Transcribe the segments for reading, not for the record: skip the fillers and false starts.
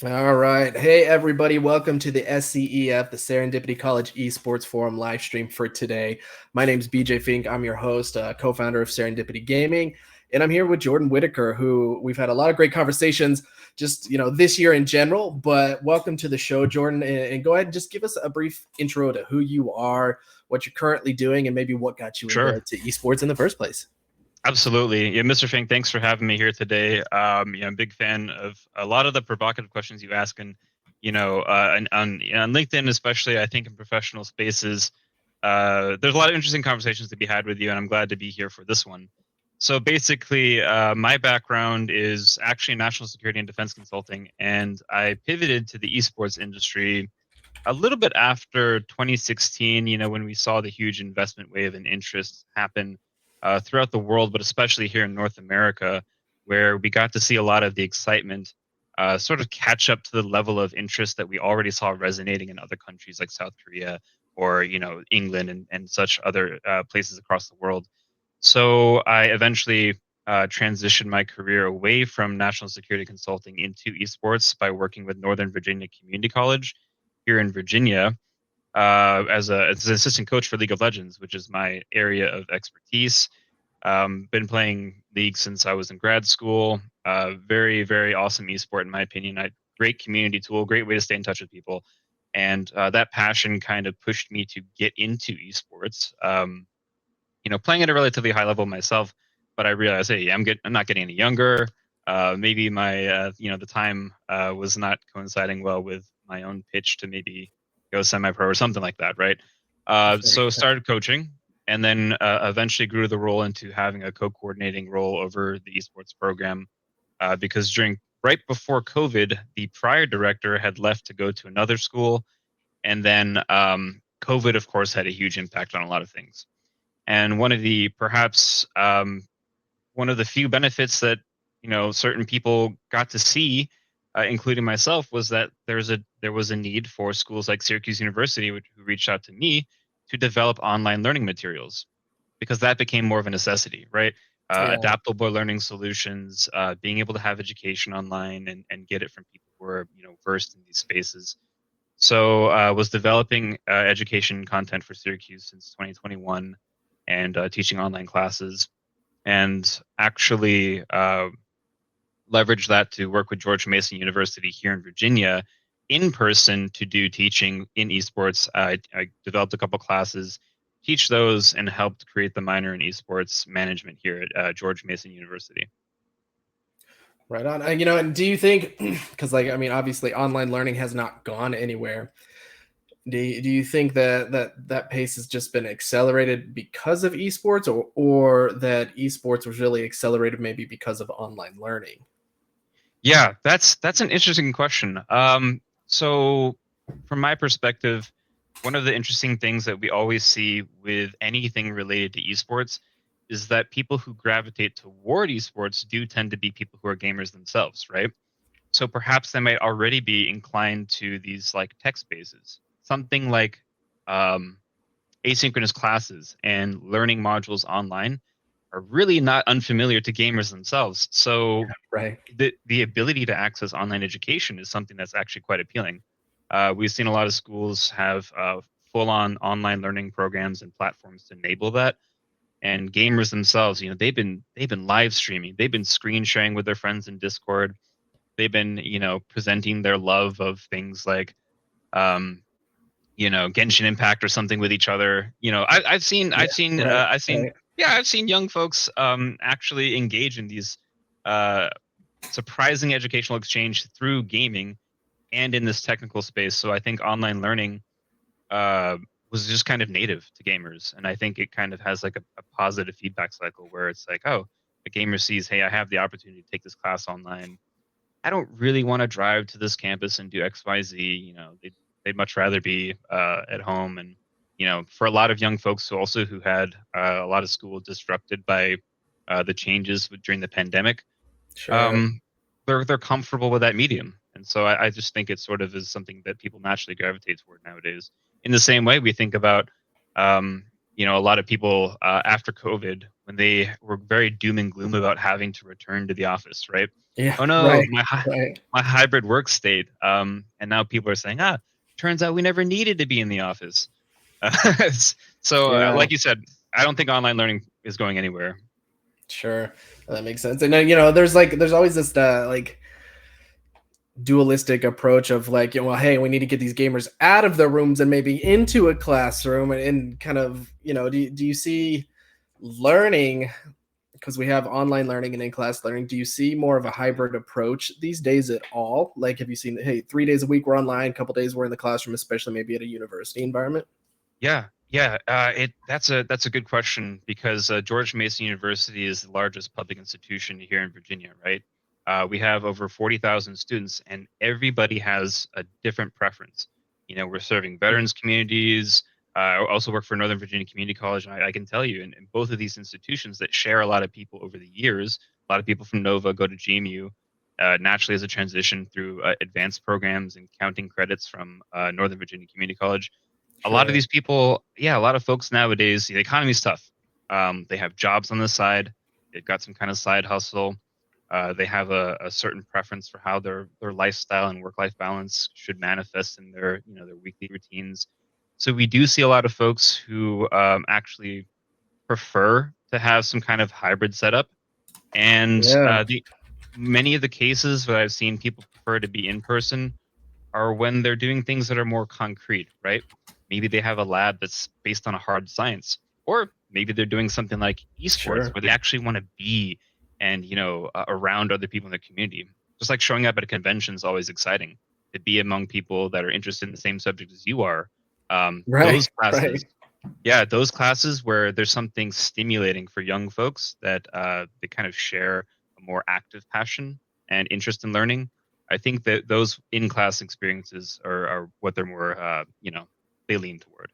All right. Hey, everybody. Welcome to the SCEF, the Serendipity College Esports Forum live stream for today. My name is BJ Fink. I'm your host, co founder of Serendipity Gaming. And I'm here with Jordan Whitaker, who we've had a lot of great conversations just, this year in general. But welcome to the show, Jordan. And go ahead and just give us a brief intro to who you are, what you're currently doing, and maybe what got you Sure. into esports in the first place. Absolutely. Yeah, Mr. Fink, thanks for having me here today. I'm a big fan of a lot of the provocative questions you ask, and on LinkedIn, especially, I think in professional spaces, there's a lot of interesting conversations to be had with you, and I'm glad to be here for this one. So basically, my background is actually in national security and defense consulting, and I pivoted to the esports industry a little bit after 2016, when we saw the huge investment wave and interest happen throughout the world, but especially here in North America, where we got to see a lot of the excitement sort of catch up to the level of interest that we already saw resonating in other countries like South Korea or, England and such other places across the world. So I eventually transitioned my career away from national security consulting into esports by working with Northern Virginia Community College here in Virginia as an assistant coach for League of Legends, which is my area of expertise. Been playing League since I was in grad school. Very, very awesome esport, in my opinion. Great community tool, great way to stay in touch with people. And that passion kind of pushed me to get into esports. Playing at a relatively high level myself, but I realized, hey, I'm not getting any younger. Maybe my, the time was not coinciding well with my own pitch to maybe go semi-pro or something like that, right? So started coaching, and then eventually grew the role into having a co-coordinating role over the esports program, because right before COVID, the prior director had left to go to another school, and then COVID, of course, had a huge impact on a lot of things. And one of the few benefits that certain people got to see, including myself, was that there was a need for schools like Syracuse University, who reached out to me to develop online learning materials, because that became more of a necessity, right? Yeah. Adaptable learning solutions, being able to have education online and get it from people who are versed in these spaces. So was developing education content for Syracuse since 2021, and teaching online classes, and actually leveraged that to work with George Mason University here in Virginia in person to do teaching in esports. I developed a couple classes, teach those, and helped create the minor in esports management here at George Mason University. Right on. And do you think, because obviously online learning has not gone anywhere. Do you think that pace has just been accelerated because of esports, or that esports was really accelerated maybe because of online learning? Yeah, that's an interesting question. So from my perspective, one of the interesting things that we always see with anything related to esports is that people who gravitate toward esports do tend to be people who are gamers themselves, right? So perhaps they might already be inclined to these like tech spaces, something like um, asynchronous classes and learning modules online are really not unfamiliar to gamers themselves. So Right. the ability to access online education is something that's actually quite appealing. We've seen a lot of schools have full-on online learning programs and platforms to enable that. And gamers themselves, they've been live streaming, they've been screen sharing with their friends in Discord, they've been presenting their love of things like um, Genshin Impact or something with each other. Yeah. Right. Right. I've seen young folks actually engage in these uh, surprising educational exchange through gaming and in this technical space. So I think online learning uh, was just kind of native to gamers, and I think it kind of has like a positive feedback cycle where it's like, oh, a gamer sees, hey, I have the opportunity to take this class online. I don't really want to drive to this campus and do X, Y, Z. They'd much rather be at home. And for a lot of young folks who had a lot of school disrupted by the changes during the pandemic, Sure. um, they're comfortable with that medium. And so I just think it sort of is something that people naturally gravitate toward nowadays. In the same way, we think about a lot of people after COVID, when they were very doom and gloom about having to return to the office, right? Yeah, Oh no, right, right. my hybrid work state. And now people are saying, turns out we never needed to be in the office. So, Yeah, like you said, I don't think online learning is going anywhere. sure. That makes sense. And there's always this like dualistic approach of like, well, hey, we need to get these gamers out of their rooms and maybe into a classroom and kind of, do you see learning, because we have online learning and in-class learning, do you see more of a hybrid approach these days at all? Like, have you seen, hey, 3 days a week we're online, a couple days we're in the classroom, especially maybe at a university environment? Yeah, yeah. That's a good question because George Mason University is the largest public institution here in Virginia, right? We have over 40,000 students, and everybody has a different preference. We're serving Mhm. veterans communities. I also work for Northern Virginia Community College, and I can tell you, in both of these institutions that share a lot of people over the years, a lot of people from Nova go to GMU. Naturally, as a transition through advanced programs and counting credits from Northern Virginia Community College, a lot of Sure. these people, yeah, a lot of folks nowadays, the economy's tough. They have jobs on the side. They've got some kind of side hustle. They have a certain preference for how their lifestyle and work life balance should manifest in their weekly routines. So we do see a lot of folks who actually prefer to have some kind of hybrid setup, and Yeah, the many of the cases that I've seen people prefer to be in person are when they're doing things that are more concrete, right? Maybe they have a lab that's based on a hard science, or maybe they're doing something like esports sure. where they actually want to be and around other people in the community. Just like showing up at a convention is always exciting to be among people that are interested in the same subject as you are. Right, Those classes, right. yeah, those classes where there's something stimulating for young folks that they kind of share a more active passion and interest in learning. I think that those in-class experiences are what they're more, they lean toward.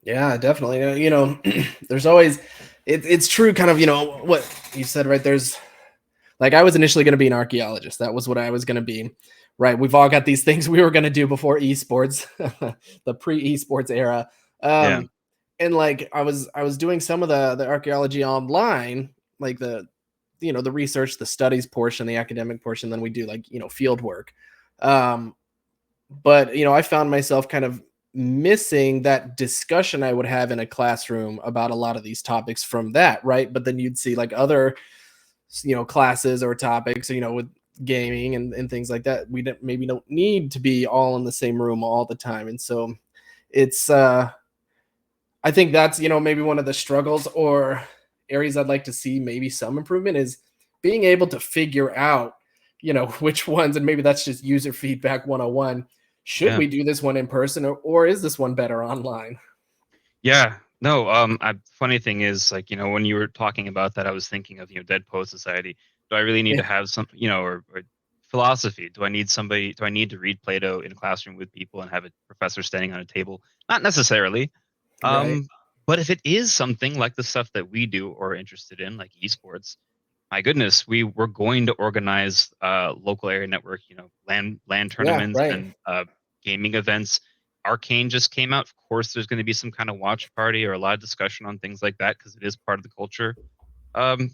Yeah, definitely. There's always, it's true, kind of, what you said, right? There's, like, I was initially going to be an archaeologist. That was what I was going to be. Right. We've all got these things we were going to do before esports, the pre-esports era. Yeah, And like I was doing some of the archaeology online, like the research, the studies portion, the academic portion, then we do like, field work. Um, but I found myself kind of missing that discussion I would have in a classroom about a lot of these topics from that, right? But then you'd see like other classes or topics, with gaming and things like that, maybe don't need to be all in the same room all the time. And so it's I think that's, maybe one of the struggles or areas I'd like to see maybe some improvement is being able to figure out, which ones, and maybe that's just user feedback 101. Should yeah, we do this one in person, or is this one better online? yeah. No, funny thing is, like, when you were talking about that, I was thinking of, Dead Poet Society. Do I really need to Yeah, have some, or philosophy? Do I need somebody? Do I need to read Plato in a classroom with people and have a professor standing on a table? Not necessarily. right. Um, but if it is something like the stuff that we do or are interested in, like esports, my goodness, we're going to organize local area network, land Yeah, tournaments right. and gaming events. Arcane just came out. Of course, there's going to be some kind of watch party or a lot of discussion on things like that because it is part of the culture.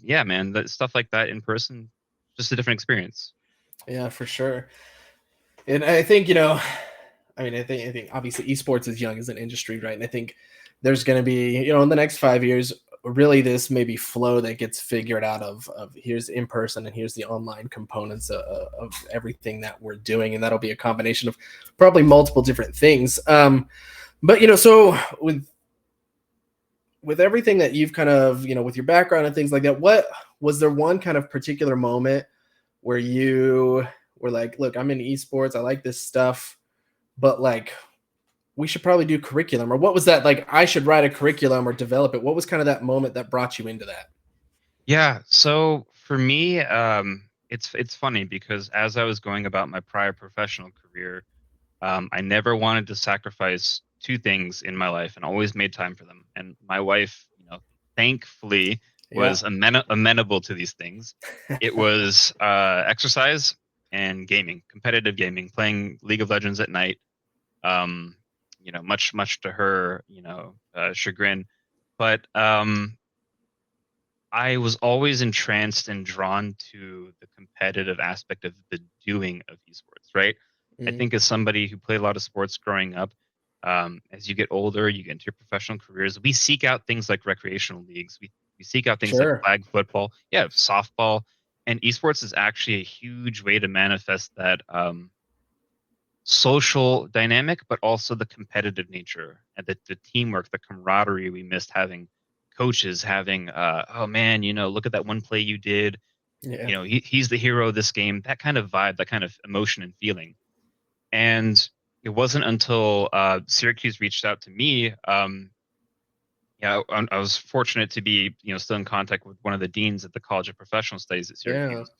Yeah, man, that stuff like that in person, just a different experience. Yeah, for sure. And I think, I mean, I think obviously esports is young as an industry, right? And I think there's going to be, in the next 5 years, really this maybe flow that gets figured out of here's in person and here's the online components of everything that we're doing, and that'll be a combination of probably multiple different things. But so with everything that you've kind of, with your background and things like that, what was there one kind of particular moment where you were like, look, I'm in esports, I like this stuff, but like we should probably do curriculum, or what was that, like I should write a curriculum or develop it? What was kind of that moment that brought you into that? Yeah, so for me, it's funny because as I was going about my prior professional career, I never wanted to sacrifice two things in my life and always made time for them. And my wife, thankfully Yeah. was amenable to these things. It was exercise and gaming, competitive gaming, playing League of Legends at night. Um, much to her, chagrin. But I was always entranced and drawn to the competitive aspect of the doing of esports, right? I Mm, think as somebody who played a lot of sports growing up, as you get older, you get into your professional careers, we seek out things like recreational leagues. We seek out things like sure. flag football, yeah, softball, and esports is actually a huge way to manifest that social dynamic, but also the competitive nature and the teamwork, the camaraderie we missed having coaches having oh man, look at that one play you did. Yeah. He's the hero of this game. That kind of vibe, that kind of emotion and feeling. And it wasn't until Syracuse reached out to me. Yeah, I was fortunate to be, still in contact with one of the deans at the College of Professional Studies at Yeah. Syracuse,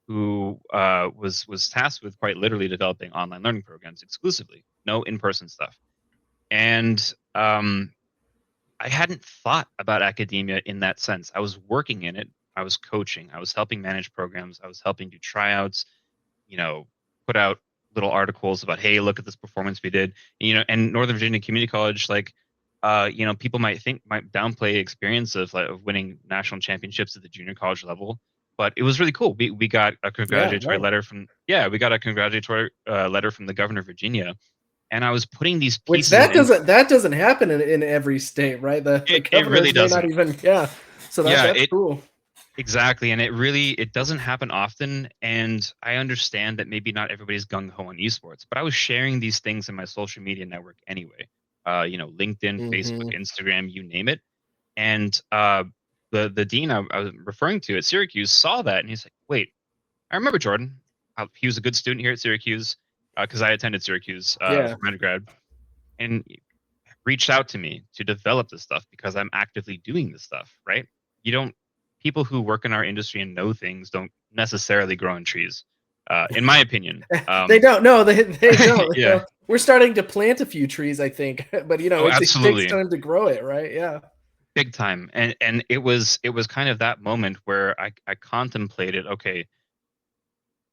who was tasked with quite literally developing online learning programs exclusively, no in-person stuff. And I hadn't thought about academia in that sense. I was working in it. I was coaching. I was helping manage programs. I was helping do tryouts. You know, put out little articles about, hey, look at this performance we did. And Northern Virginia Community College, like, people might downplay experience of winning national championships at the junior college level, but it was really cool. We got a Yeah. congratulatory No. letter from yeah, we got a congratulatory letter from the governor of Virginia, and I was putting these Which pieces and that doesn't happen in every state, right? The it really governors may not doesn't. even, yeah. So Yeah, that's it cool. exactly, and it doesn't happen often. And I understand that maybe not everybody's gung ho on esports, but I was sharing these things in my social media network anyway. LinkedIn, Facebook, Hmm. Instagram, you name it. And the dean I was referring to at Syracuse saw that, and he's like, "Wait, I remember Jordan. He was a good student here at Syracuse because I attended Syracuse Yeah. from undergrad, and reached out to me to develop this stuff because I'm actively doing this stuff, right? You don't People who work in our industry and know things don't necessarily grow on trees, in my opinion. They don't. No, they don't. Yeah. We're starting to plant a few trees, I think, but Oh, it takes absolutely. time to grow it, right? Yeah. Big time. And it was kind of that moment where I contemplated, okay,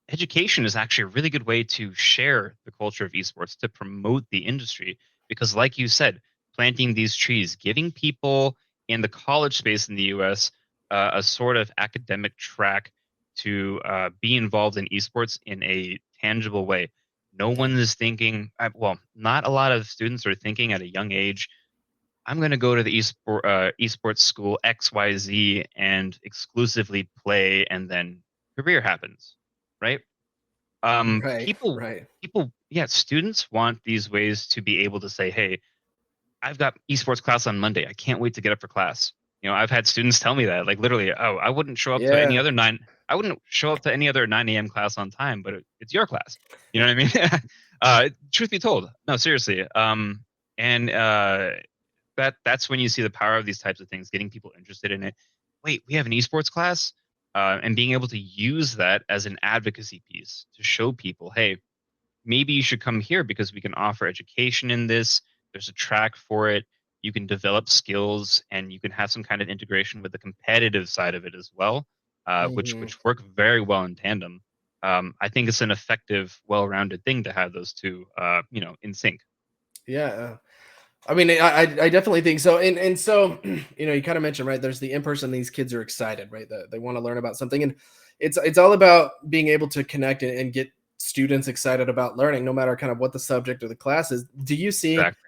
education is actually a really good way to share the culture of esports, to promote the industry. Because, like you said, planting these trees, giving people in the college space in the US a sort of academic track to be involved in esports in a tangible way. No Yeah. one is thinking, well, not a lot of students are thinking at a young age, I'm going to go to the esports school XYZ and exclusively play, and then career happens, right? Right. People, Right. yeah, students want these ways to be able to say, "Hey, I've got esports class on Monday. I can't wait to get up for class." I've had students tell me that, like literally, "Oh, I wouldn't show up to any Yeah. other nine. I wouldn't show up to any other 9 a.m. class on time, but it's your class." You know what I mean? Truth be told, no, seriously. And that's when you see the power of these types of things, getting people interested in it. Wait, we have an esports class, and being able to use that as an advocacy piece to show people, hey, maybe you should come here because we can offer education in this. There's a track for it. You can develop skills, and you can have some kind of integration with the competitive side of it as well, Hmm. which work very well in tandem. I think it's an effective, well-rounded thing to have those two, in sync. Yeah. I mean, I definitely think so. And so, you kind of mentioned, right, there's the in person, these kids are excited, right? That they want to learn about something. And it's all about being able to connect and get students excited about learning, no matter kind of what the subject or the class is. Do you see, Exactly.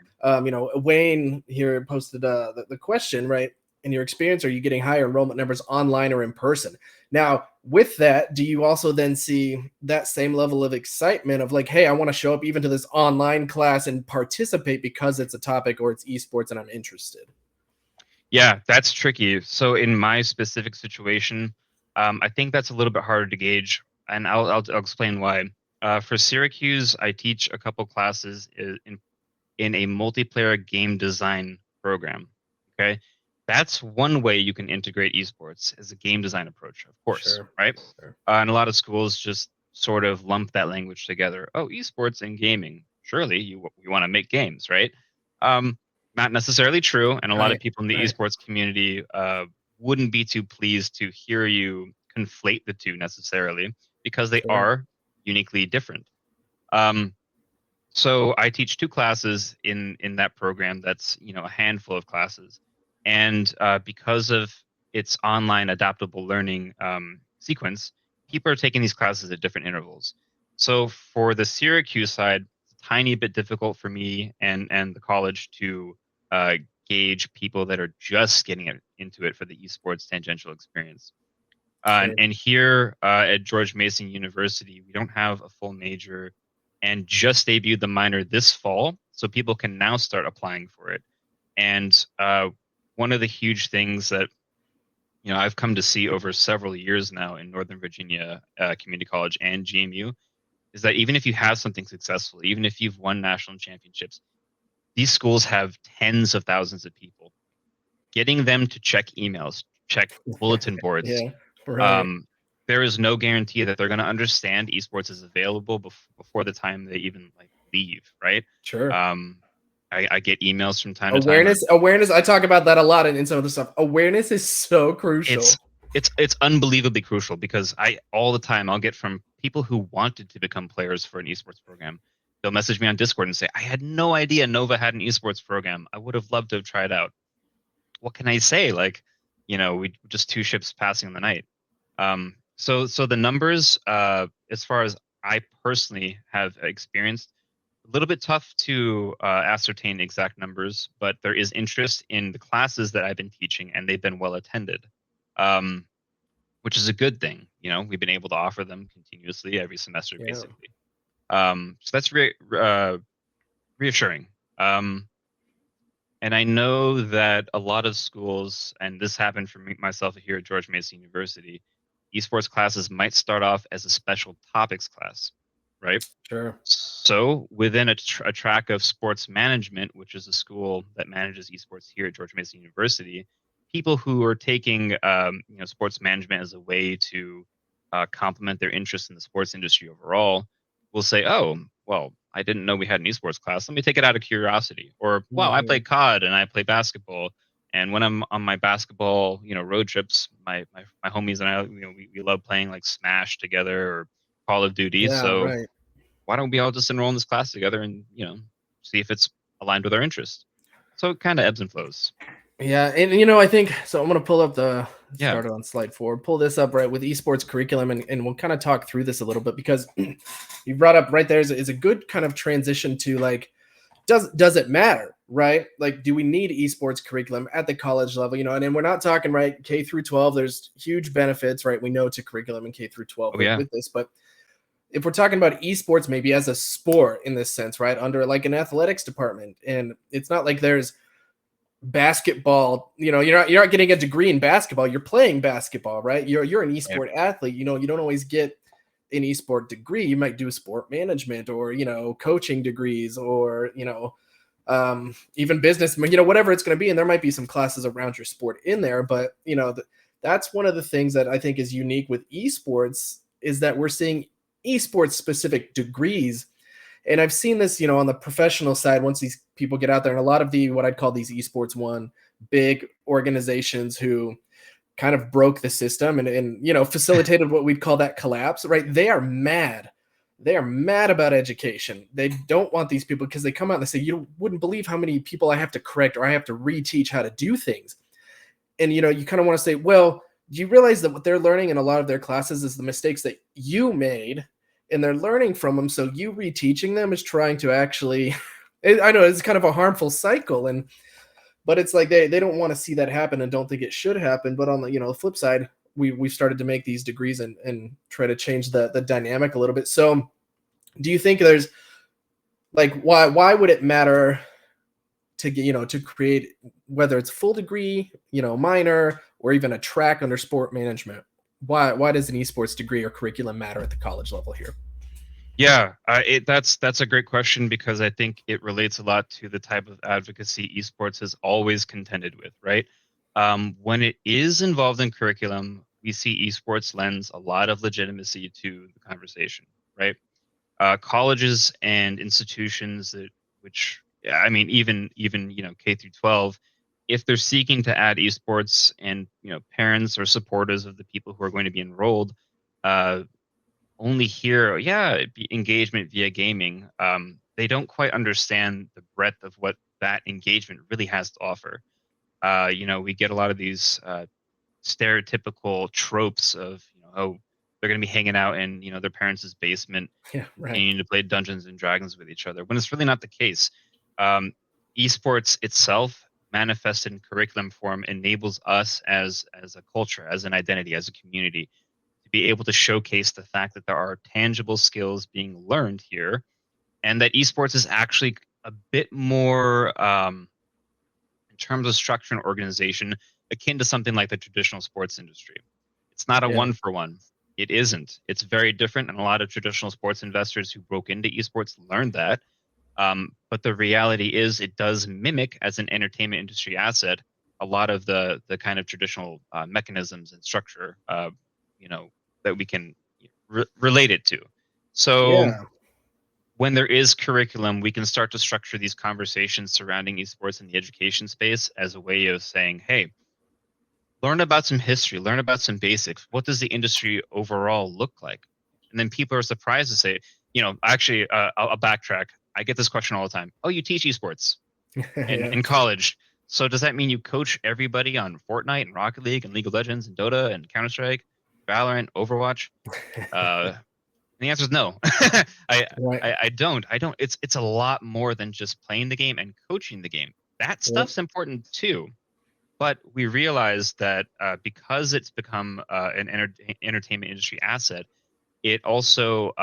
Wayne here posted the question, right? In your experience, are you getting higher enrollment numbers online or in person? Now, with that, do you also then see that same level of excitement of like, hey, I want to show up even to this online class and participate because it's a topic or it's esports and I'm interested? Yeah, that's tricky. So in my specific situation, I think that's a little bit harder to gauge, and I'll explain why. For Syracuse, I teach a couple classes in a multiplayer game design program. Okay, that's one way you can integrate esports as a game design approach, of course, Sure. right? Sure. And a lot of schools just sort of lump that language together. Oh, esports and gaming. Surely you want to make games, right? Um, Not necessarily true, and a lot of Right. people in the Right. esports community wouldn't be too pleased to hear you conflate the two necessarily because they Sure. are uniquely different. Um, so I teach two classes in that program. That's a handful of classes, and because of its online adaptable learning sequence, people are taking these classes at different intervals. So for the Syracuse side, it's a tiny bit difficult for me and the college to uh, gauge people that are just getting into it for the esports tangential experience. Sure. And here at George Mason University, we don't have a full major and just debuted the minor this fall, so people can now start applying for it. And one of the huge things that I've come to see over several years now in Northern Virginia Community College and GMU is that even if you have something successful, even if you've won national championships, these schools have tens of thousands of people. Getting them to check emails, check bulletin boards, Yeah. Right. um, there is no guarantee that they're going to understand esports is available before the time they even like leave, right? Sure. Um, I get emails from time to time where Awareness. I talk about that a lot in some of the stuff. Awareness is so crucial. it's it's unbelievably crucial because I all the time I'll get from people who wanted to become players for an esports program. They'll message me on Discord and say, "I had no idea Nova had an esports program. I would have loved to have tried out." What can I say? Like, we just two ships passing in the night. So the numbers, as far as I personally have experienced, a little bit tough to ascertain exact numbers, but there is interest in the classes that I've been teaching, and they've been well attended, um, which is a good thing. We've been able to offer them continuously every semester, Yeah. basically. So that's reassuring. And I know that a lot of schools, and this happened for me, myself here at George Mason University, esports classes might start off as a special topics class, right? Sure. So within a track of sports management, which is a school that manages esports here at George Mason University, people who are taking sports management as a way to complement their interest in the sports industry overall will say, "Oh, well, I didn't know we had an esports class. Let me take it out of curiosity." Or, "Wow, I play Mhm. COD and I play basketball. And when I'm on my basketball, road trips, my homies and I, we love playing like Smash together or Call of Duty. Yeah. So Right. why don't we all just enroll in this class together and see if it's aligned with our interest?" So it kind of ebbs and flows. Yeah, and I think so. I'm gonna pull up the Yeah. started on slide 4. Pull this up right with esports curriculum, and we'll kind of talk through this a little bit because you brought up right there is a good kind of transition to like does it matter, right? Like, do we need esports curriculum at the college level? And then we're not talking right K through 12. There's huge benefits, right? We know to curriculum in K through 12 Oh with, yeah. with this, but if we're talking about esports, maybe as a sport in this sense, right, under like an athletics department, and it's not like there's basketball, you're not getting a degree in basketball, you're playing basketball, right? You're an Right. esport athlete. You don't always get an esport degree. You might do sport management or coaching degrees or even business, whatever it's going to be, and there might be some classes around your sport in there, but that's one of the things that I think is unique with esports is that we're seeing esports specific degrees. And I've seen this, on the professional side, once these people get out there, and a lot of the what I'd call these esports one big organizations who kind of broke the system and facilitated what we'd call that collapse, right? They are mad. They are mad about education. They don't want these people because they come out and they say, "You wouldn't believe how many people I have to correct or I have to reteach how to do things." And you kind of want to say, well, do you realize that what they're learning in a lot of their classes is the mistakes that you made, and they're learning from them? So you reteaching them is trying to actually I know it's kind of a harmful cycle, but it's like they don't want to see that happen and don't think it should happen. But on the the flip side, we started to make these degrees and try to change the dynamic a little bit. So do you think there's like why would it matter to get to create, whether it's full degree, minor, or even a track under sport management? Why does an esports degree or curriculum matter at the college level here? Yeah, that's a great question because I think it relates a lot to the type of advocacy esports has always contended with, right? When it is involved in curriculum, we see esports lends a lot of legitimacy to the conversation, right? Colleges and institutions which, yeah, I mean, even K through 12, if they're seeking to add esports and parents or supporters of the people who are going to be enrolled, uh, only hear, yeah, engagement via gaming. They don't quite understand the breadth of what that engagement really has to offer. We get a lot of these stereotypical tropes of, oh, they're going to be hanging out in, their parents' basement, Yeah, right. continuing to play Dungeons and Dragons with each other, when it's really not the case. Um, Esports itself, manifested in curriculum form, enables us as a culture, as an identity, as a community, to be able to showcase the fact that there are tangible skills being learned here, and that esports is actually a bit more, in terms of structure and organization, akin to something like the traditional sports industry. It's not a Yeah. one for one. It isn't. It's very different, and a lot of traditional sports investors who broke into esports learned that. But the reality is, it does mimic, as an entertainment industry asset, a lot of the kind of traditional mechanisms and structure, that we can relate it to. So Yeah. when there is curriculum, we can start to structure these conversations surrounding esports in the education space as a way of saying, hey, learn about some history, learn about some basics. What does the industry overall look like? And then people are surprised to say, actually, I'll backtrack. I get this question all the time. Oh, you teach esports Yeah. in college. So does that mean you coach everybody on Fortnite and Rocket League and League of Legends and Dota and Counter Strike, Valorant, Overwatch? Uh, and the answer is no. I, Right. I don't. I don't. It's a lot more than just playing the game and coaching the game. That Yep. stuff's important too. But we realize that because it's become an entertainment industry asset, it also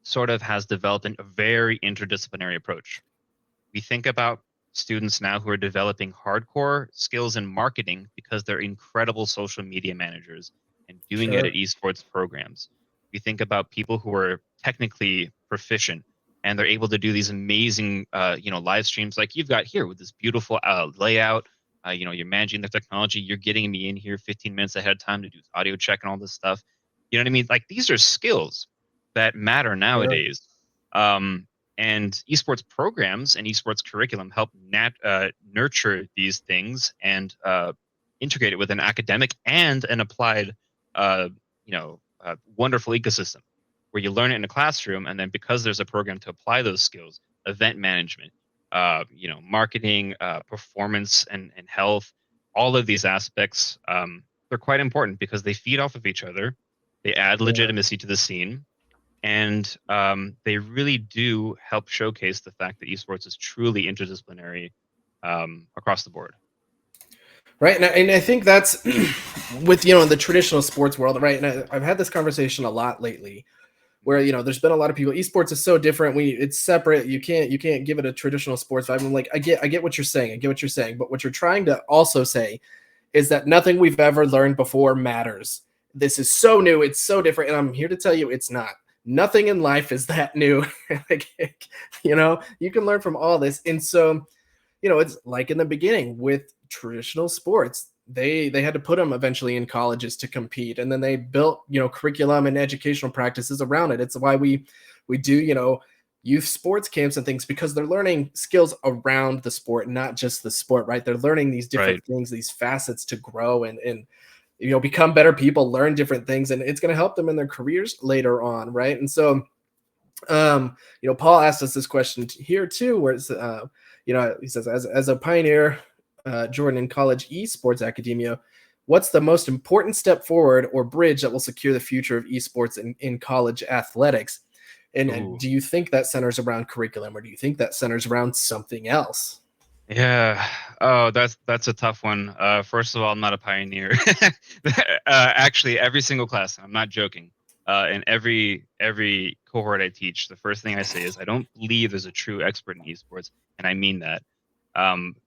sort of has developed a very interdisciplinary approach. We think about students now who are developing hardcore skills in marketing because they're incredible social media managers and doing it at Sure. esports programs. We think about people who are technically proficient and they're able to do these amazing, live streams like you've got here with this beautiful layout. You're managing the technology. You're getting me in here 15 minutes ahead of time to do audio check and all this stuff. You know what I mean? Like, these are skills that matter Sure. nowadays. And esports programs and esports curriculum help nurture these things and integrate it with an academic and an applied, wonderful ecosystem where you learn it in a classroom, and then because there's a program to apply those skills, event management, marketing, performance, and health, all of these aspects, they're quite important because they feed off of each other. They add Yeah. legitimacy to the scene, and they really do help showcase the fact that esports is truly interdisciplinary, across the board. Right. And I think that's with, the traditional sports world, right? And I've had this conversation a lot lately where, there's been a lot of people, esports is so different. It's separate. You can't give it a traditional sports vibe. I'm like, I get what you're saying. I get what you're saying. But what you're trying to also say is that nothing we've ever learned before matters. This is so new. It's so different. And I'm here to tell you it's not. Nothing in life is that new. Like, you can learn from all this. And so, it's like in the beginning with traditional sports. They had to put them eventually in colleges to compete, and then they built curriculum and educational practices around it. It's why we do youth sports camps and things, because they're learning skills around the sport, not just the sport, right? They're learning these different Right. things, these facets to grow and become better people, learn different things, and it's going to help them in their careers later on, right? And so Paul asked us this question here too, where it's he says, as a pioneer, Jordan, in college esports academia, what's the most important step forward or bridge that will secure the future of esports in college athletics? And Ooh. do you think that centers around curriculum, or do you think that centers around something else? Yeah. Oh, that's a tough one. First of all, I'm not a pioneer. Actually, every single class, I'm not joking. In every cohort I teach, the first thing I say is I don't believe there's a true expert in esports, and I mean that. Um,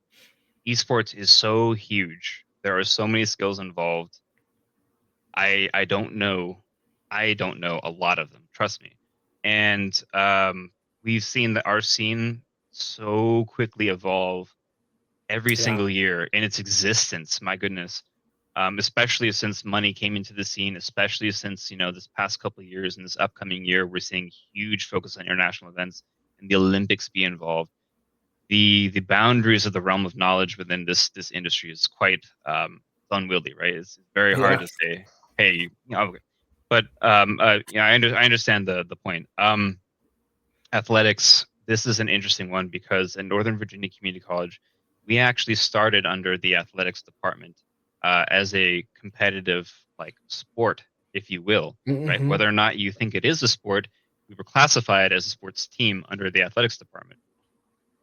Esports is so huge. There are so many skills involved. I don't know. I don't know a lot of them. Trust me. And we've seen that our scene so quickly evolve every Yeah, single year in its existence. My goodness. Especially since money came into the scene, especially since this past couple of years and this upcoming year, we're seeing huge focus on international events and the Olympics be involved. The boundaries of the realm of knowledge within this industry is quite unwieldy, right? It's very hard yeah, to say, hey, okay. But I understand the point. Athletics. This is an interesting one because at Northern Virginia Community College, we actually started under the athletics department. as a competitive like sport, if you will, right? Mm-hmm. Whether or not you think it is a sport, we were classified as a sports team under the athletics department.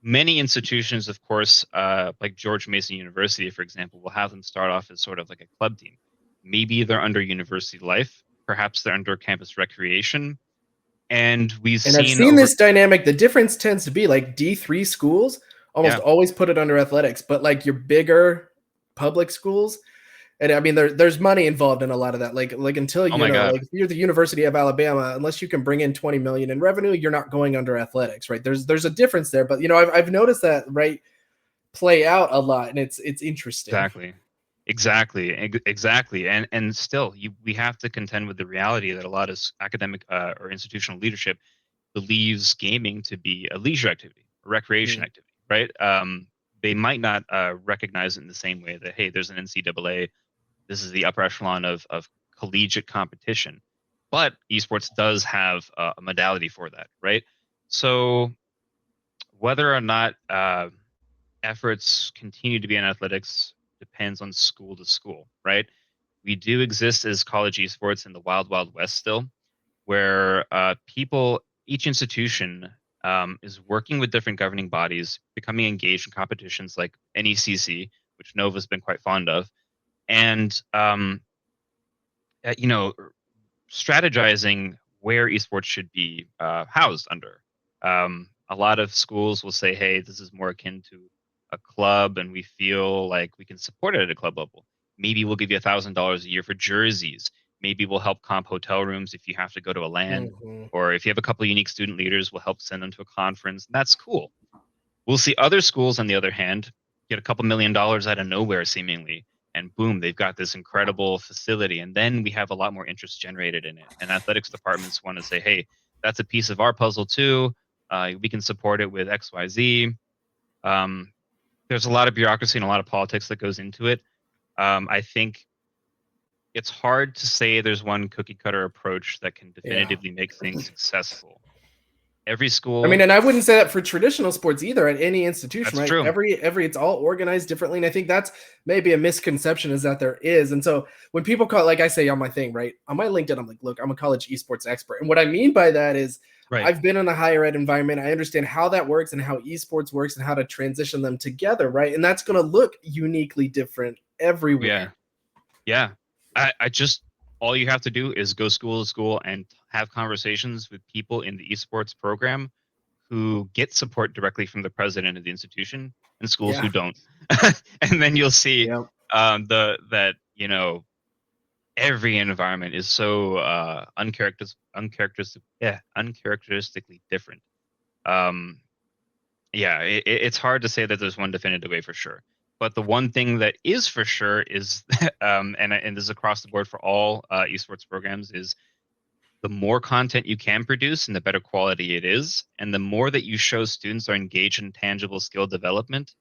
Many institutions, of course, like George Mason University, for example, will have them start off as sort of like a club team. Maybe they're under university life, perhaps they're under campus recreation. And we've And I've seen seen over, this dynamic. The difference tends to be like D3 schools almost yeah, always put it under athletics, but like your bigger public schools, and I mean there's money involved in a lot of that. Like until oh my God, like if you're the University of Alabama, unless you can bring in 20 million in revenue, you're not going under athletics, right? There's a difference there, but I've noticed that right play out a lot, and it's interesting. exactly. Exactly. And still, we have to contend with the reality that a lot of academic or institutional leadership believes gaming to be a leisure activity, a recreation Mm. activity, right? They might not recognize it in the same way that, hey, there's an NCAA, this is the upper echelon of collegiate competition, but esports does have a modality for that, right? So whether or not efforts continue to be in athletics depends on school to school, right? We do exist as college esports in the wild, wild west still, where each institution is working with different governing bodies, becoming engaged in competitions like NECC, which Nova's been quite fond of, and you know, strategizing where esports should be housed under. A lot of schools will say, "Hey, this is more akin to a club, and we feel like we can support it at a club level. Maybe we'll give you $1,000 a year for jerseys. Maybe we'll help comp hotel rooms if you have to go to a LAN, Mhm. or if you have a couple of unique student leaders, we'll help send them to a conference. And that's cool. We'll see other schools, on the other hand, get a couple $1 million out of nowhere, seemingly, and boom, they've got this incredible facility. And then we have a lot more interest generated in it. And athletics departments want to say, hey, that's a piece of our puzzle too. We can support it with XYZ. Um, there's a lot of bureaucracy and a lot of politics that goes into it. I think it's hard to say there's one cookie cutter approach that can Yeah. definitively make things successful. Every I mean, school, and I wouldn't say that for traditional sports either at any institution, that's right? true. Every it's all organized differently. And I think that's maybe a misconception is that there is. And so when people call, like I say on my thing, right? On my LinkedIn, I'm like, look, I'm a college esports expert. And what I mean by that is Right. I've been in a higher ed environment. I understand how that works and how esports works and how to transition them together, right? And that's going to look uniquely different Yeah. everywhere. Yeah. I just all you have to do is go school to school and have conversations with people in the esports program who get support directly from the president of the institution and schools who Yeah. don't. And then you'll see Yeah. the that, every environment is so uncharacteristically different. Um, yeah, it's hard to say that there's one definitive way for sure. But the one thing that is for sure is, and this is across the board for all esports programs, is the more content you can produce and the better quality it is, and the more that you show students are engaged in tangible skill development,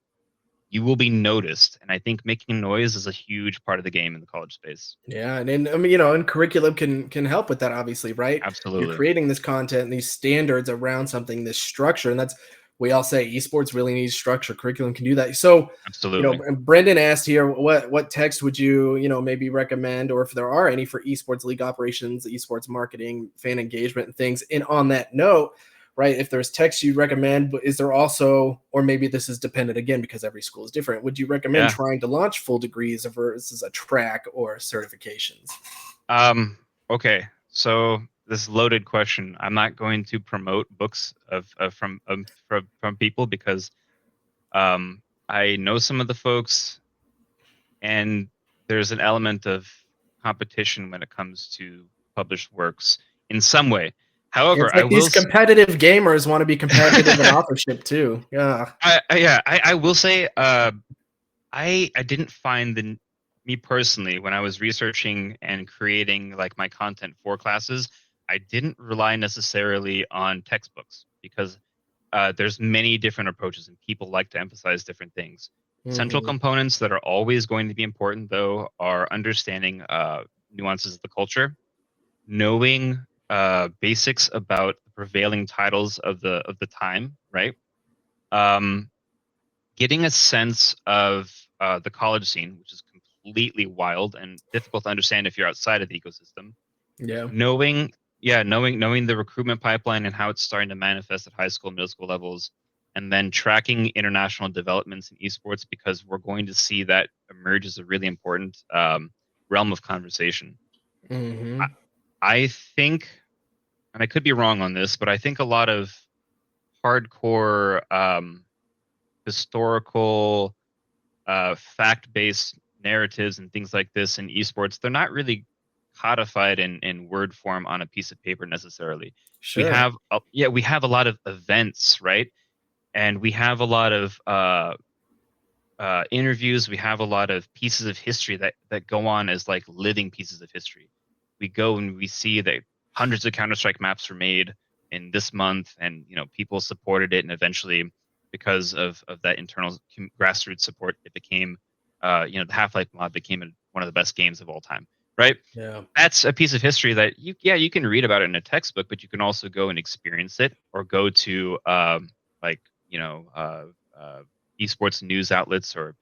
you will be noticed. And I think making noise is a huge part of the game in the college space. Yeah, and I mean, and curriculum can help with that, obviously, right? You're Absolutely. creating this content and these standards around something, this structure, and that's we all say esports really needs structure. Curriculum can do that. So, Absolutely. and Brendan asked here, what text would you maybe recommend, or if there are any for esports league operations, esports marketing, fan engagement, and things. And on that note, right, if there's text you'd recommend, but is there also, or maybe this is dependent again because every school is different, would you recommend Yeah. trying to launch full degrees versus a track or certifications? Um, okay. So this loaded question. I'm not going to promote books from people because I know some of the folks, and there's an element of competition when it comes to published works in some way. It's However, I like will these competitive gamers want to be competitive in authorship too. Yeah. I will say I didn't find me personally when I was researching and creating like my content for classes, I didn't rely necessarily on textbooks because there's many different approaches and people like to emphasize different things. Central Mhm. components that are always going to be important though are understanding nuances of the culture, knowing basics about the prevailing titles of the time, right? Um, getting a sense of the college scene, which is completely wild and difficult to understand if you're outside of the ecosystem. Yeah. Knowing the recruitment pipeline and how it's starting to manifest at high school, middle school levels, and then tracking international developments in esports, because we're going to see that emerge as a really important realm of conversation. Mm-hmm. I, I think, and I could be wrong on this, but I think a lot of hardcore historical fact-based narratives and things like this in esports, they're not really codified in word form on a piece of paper necessarily. Sure. We have a lot of events, right? And we have a lot of interviews. We have a lot of pieces of history that go on as like living pieces of history. We go and we see that hundreds of Counter-Strike maps were made in this month, and people supported it, and eventually, because of that internal grassroots support, it became the Half-Life mod became one of the best games of all time, right? Yeah. That's a piece of history that you can read about it in a textbook, but you can also go and experience it, or go to like you know uh, uh, esports news outlets, or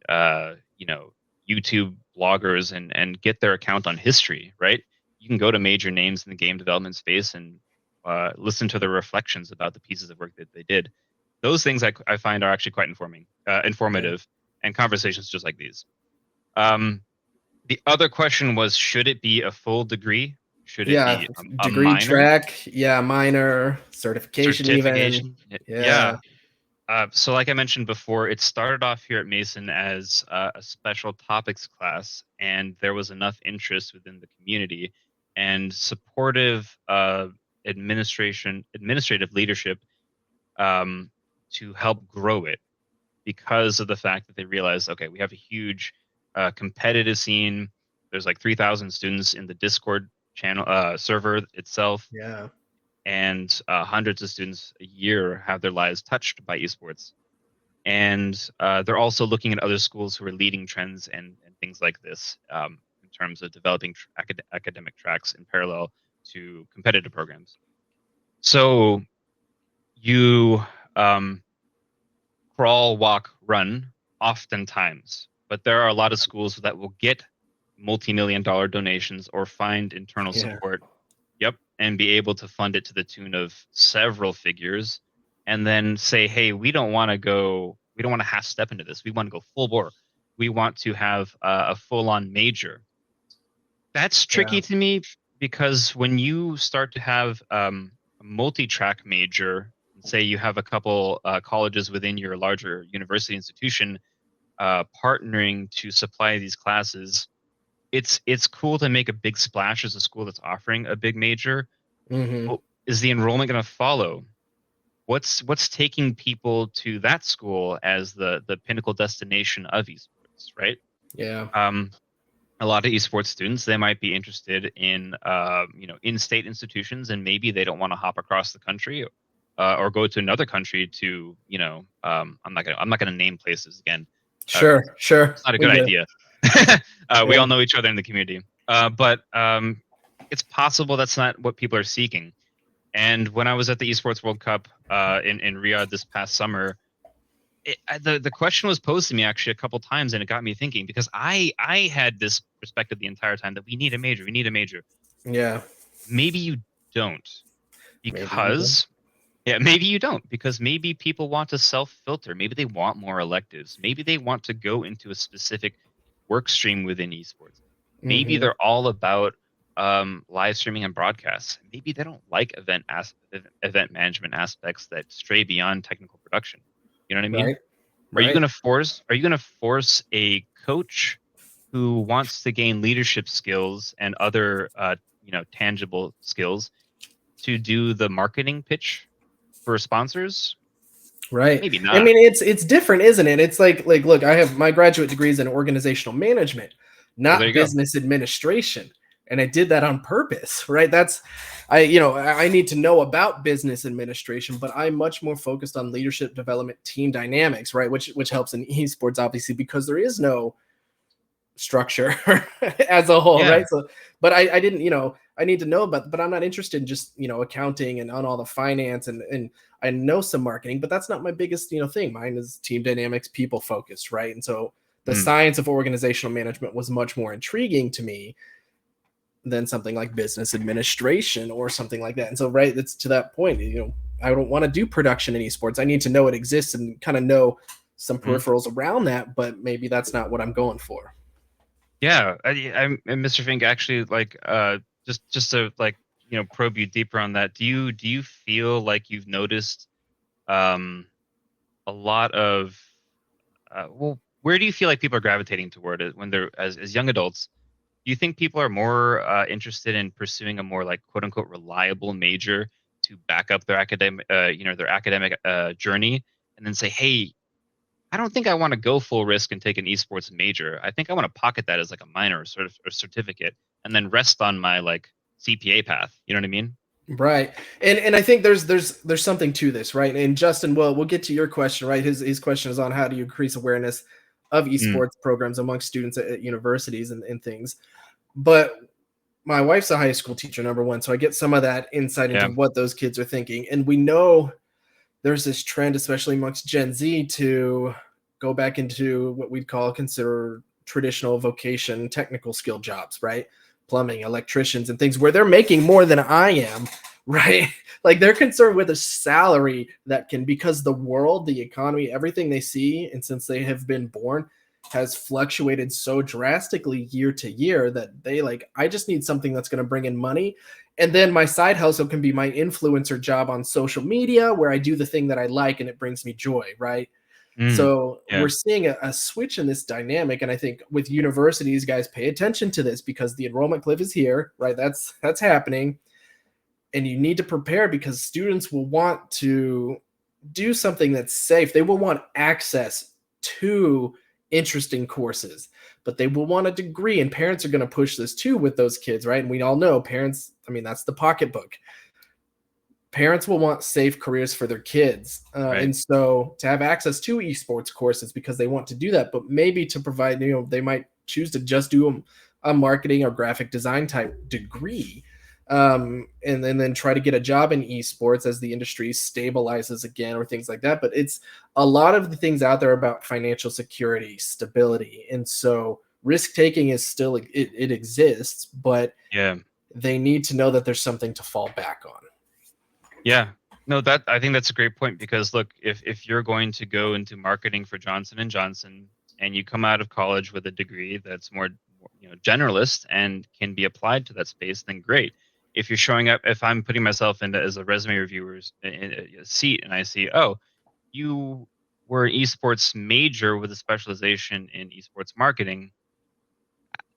uh, you know YouTube bloggers, and get their account on history, right? You can go to major names in the game development space and listen to their reflections about the pieces of work that they did. Those things I find are actually quite Yeah. informative, and conversations just like these. Um, the other question was, should it be a full degree? Should it Yeah. be a Degree minor track. Yeah. Minor certification, even. certification? Yeah. Yeah. So like I mentioned before, it started off here at Mason as a special topics class, and there was enough interest within the community and supportive administrative leadership um, to help grow it, because of the fact that they realized, okay, we have a huge competitive scene. There's like 3,000 students in the Discord channel server itself, Yeah. and hundreds of students a year have their lives touched by esports. And they're also looking at other schools who are leading trends and things like this, in terms of developing academic tracks in parallel to competitive programs. So you um, crawl, walk, run oftentimes, but there are a lot of schools that will get multi-million dollar donations or find internal Yeah. support. Yep, and be able to fund it to the tune of several figures, and then say, hey, we don't want to half step into this. We want to go full bore. We want to have a full on major. That's Yeah. tricky to me, because when you start to have a multi track major, say you have a couple colleges within your larger university institution partnering to supply these classes, it's cool to make a big splash as a school that's offering a big major. Mm-hmm. Well, is the enrollment going to follow? What's taking people to that school as the pinnacle destination of esports, right? Yeah. Um, a lot of esports students, they might be interested in in-state institutions, and maybe they don't want to hop across the country or go to another country to I'm not gonna name places again. Sure. Sure. It's not a We good get it. idea. We Yeah. all know each other in the community, but it's possible that's not what people are seeking. And when I was at the Esports World Cup in Riyadh this past summer, the question was posed to me actually a couple times, and it got me thinking, because I had this perspective the entire time that we need a major, we need a major. Yeah. Maybe you don't, Maybe you do. because yeah, maybe you don't, because maybe people want to self-filter. Maybe they want more electives. Maybe they want to go into a specific work stream within esports. Maybe Mm-hmm. they're all about live streaming and broadcasts. Maybe they don't like event management aspects that stray beyond technical production. You know what I mean? Right. Right. Are you going to force a coach who wants to gain leadership skills and other tangible skills to do the marketing pitch for sponsors? Right. Maybe I not. mean, it's different, isn't it? It's like look, I have my graduate degrees in organizational management, Well, there not you go. business administration, and I did that on purpose, right? I need to know about business administration, but I'm much more focused on leadership development, team dynamics, right? Which helps in esports, obviously, because there is no structure as a whole, Yeah. right? So, but I didn't, I need to know about, but I'm not interested in just, accounting and on all the finance and I know some marketing, but that's not my biggest, thing. Mine is team dynamics, people focused, right? And so The science of organizational management was much more intriguing to me than something like business administration or something like that. And so, right, that's to that point, I don't want to do production in esports. I need to know it exists and kind of know some peripherals around that, but maybe that's not what I'm going for. Yeah, I'm Mr. Fink, actually, like, just to, like, probe you deeper on that. Do you feel like you've noticed a lot of well, where do you feel like people are gravitating toward it when they're as young adults? Do you think people are more interested in pursuing a more, like, quote unquote reliable major to back up their academic journey, and then say, hey, I don't think I want to go full risk and take an esports major. I think I want to pocket that as like a minor or sort of a certificate, and then rest on my, like, CPA path. You know what I mean? Right. And I think there's something to this, right? And Justin, we'll get to your question, right? His question is on how do you increase awareness of esports programs amongst students at universities and things. But my wife's a high school teacher, number one, so I get some of that insight into what those kids are thinking. And we know there's this trend, especially amongst Gen Z, to go back into what we'd consider traditional vocation, technical skill jobs, right? Plumbing, electricians, and things where they're making more than I am, right? Like they're concerned with a salary that can, because the world, the economy, everything they see, and since they have been born, has fluctuated so drastically year to year that they like, I just need something that's going to bring in money. And then my side hustle can be my influencer job on social media where I do the thing that I like and it brings me joy, right? So we're seeing a switch in this dynamic. And I think with universities, guys, pay attention to this because the enrollment cliff is here, right? That's happening. And you need to prepare because students will want to do something that's safe. They will want access to interesting courses, but they will want a degree, and parents are going to push this too with those kids, right? And we all know parents, I mean, that's the pocketbook. Parents will want safe careers for their kids. Right. And so to have access to esports courses because they want to do that, but maybe to provide, they might choose to just do a marketing or graphic design type degree. And then try to get a job in esports as the industry stabilizes again or things like that. But it's a lot of the things out there about financial security, stability. And so risk taking is still, it exists, but they need to know that there's something to fall back on. Yeah. No, that I think that's a great point because look, if you're going to go into marketing for Johnson and Johnson and you come out of college with a degree that's more generalist and can be applied to that space, then great. If you're showing up, if I'm putting myself into as a resume reviewer's seat and I see, oh, you were an esports major with a specialization in esports marketing,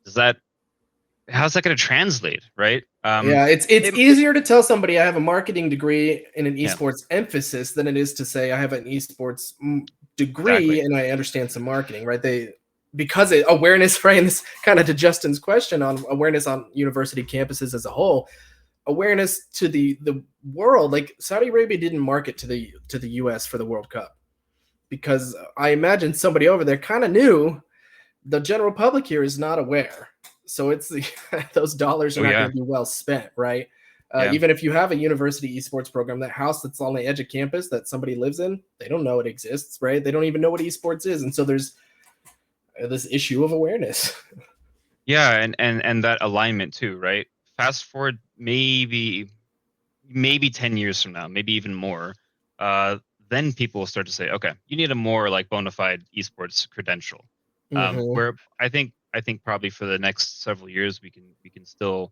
how's that going to translate, right? Yeah, it's easier to tell somebody I have a marketing degree and an esports emphasis than it is to say I have an esports degree and I understand some marketing, right? Because awareness, right? And this kind of to Justin's question on awareness on university campuses as a whole, awareness to the world. Like Saudi Arabia didn't market to the US for the World Cup because I imagine somebody over there kind of knew the general public here is not aware. So it's those dollars are not going to be well spent, right? Even if you have a university esports program, that house that's on the edge of campus that somebody lives in, they don't know it exists, right? They don't even know what esports is. And so there's this issue of awareness. Yeah, and that alignment too, right? Fast forward maybe 10 years from now, maybe even more, then people will start to say, okay, you need a more like bona fide esports credential. Where I think probably for the next several years we can still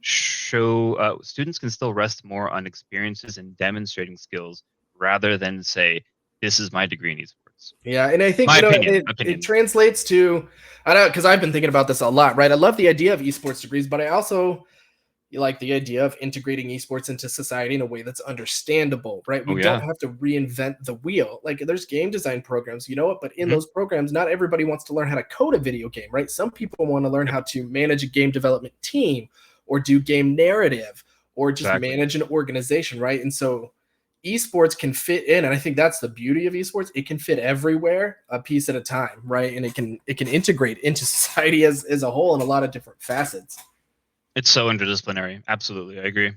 show students can still rest more on experiences and demonstrating skills rather than say this is my degree in esports. Yeah, and I think my it translates to, I don't, because I've been thinking about this a lot, right? I love the idea of esports degrees, but I also like the idea of integrating esports into society in a way that's understandable, right? We don't have to reinvent the wheel. Like there's game design programs, but in those programs, not everybody wants to learn how to code a video game, right? Some people want to learn how to manage a game development team or do game narrative or just manage an organization, right? And so esports can fit in, and I think that's the beauty of esports. It can fit everywhere, a piece at a time, right? And it can integrate into society as a whole in a lot of different facets. It's so interdisciplinary. Absolutely. I agree.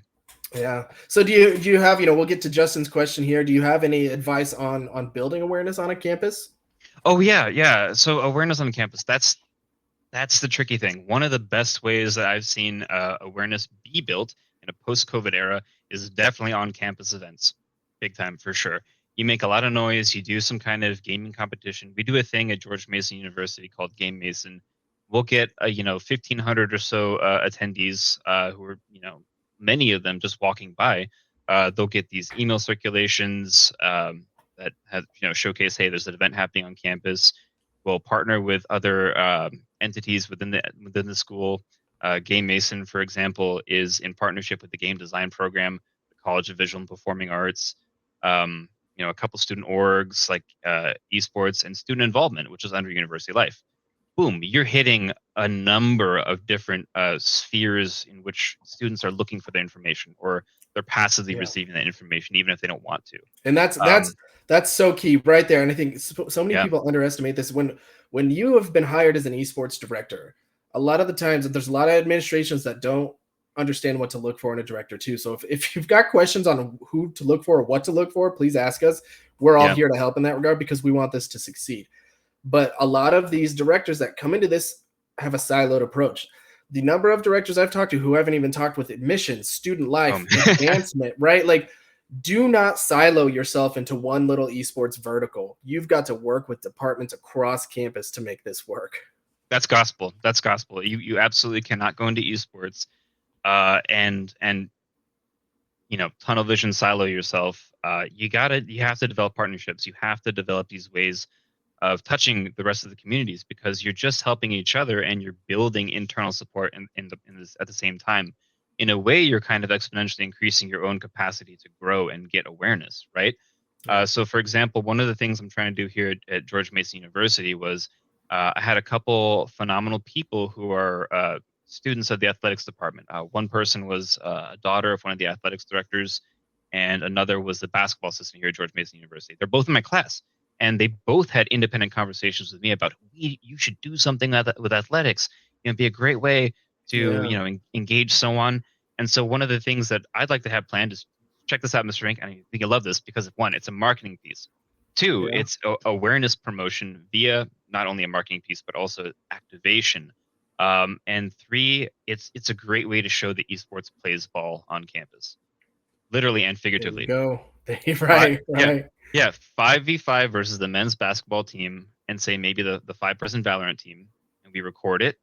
Yeah. So do you have, we'll get to Justin's question here. Do you have any advice on building awareness on a campus? Oh yeah. So awareness on campus, that's the tricky thing. One of the best ways that I've seen awareness be built in a post-COVID era is definitely on campus events. Big time for sure. You make a lot of noise, you do some kind of gaming competition. We do a thing at George Mason University called Game Mason. We'll get 1,500 or so attendees who are, many of them just walking by. They'll get these email circulations that have, showcase, hey, there's an event happening on campus. We'll partner with other entities within the school. Game Mason, for example, is in partnership with the game design program, the College of Visual and Performing Arts. A couple student orgs like esports and student involvement, which is under University Life. Boom, you're hitting a number of different spheres in which students are looking for the information, or they're passively Yeah. receiving that information, even if they don't want to. And that's so key right there. And I think so many Yeah, people underestimate this. When you have been hired as an esports director, a lot of the times there's a lot of administrations that don't understand what to look for in a director too. So if you've got questions on who to look for or what to look for, please ask us. We're all yeah. here to help in that regard because we want this to succeed. But a lot of these directors that come into this have a siloed approach. The number of directors I've talked to who haven't even talked with admissions, student life, advancement, right? Like, do not silo yourself into one little esports vertical. You've got to work with departments across campus to make this work. That's gospel. That's gospel. You absolutely cannot go into esports and tunnel vision silo yourself. You have to develop partnerships. You have to develop these ways of touching the rest of the communities, because you're just helping each other and you're building internal support in this at the same time. In a way, you're kind of exponentially increasing your own capacity to grow and get awareness, right? Yeah. So, for example, one of the things I'm trying to do here at George Mason University was I had a couple phenomenal people who are students of the athletics department. One person was a daughter of one of the athletics directors, and another was the basketball assistant here at George Mason University. They're both in my class, and they both had independent conversations with me about, you should do something with athletics. It'd be a great way to Yeah. engage someone. And so one of the things that I'd like to have planned is, check this out, Mr. Rink. I think you'll love this because, one, it's a marketing piece. Two, Yeah. it's awareness promotion via not only a marketing piece but also activation. And three, it's a great way to show that esports plays ball on campus, literally and There you figuratively. go. Five, Right. yeah, Right. yeah, 5v5 versus the men's basketball team, and say maybe the 5-person Valorant team, and we record it,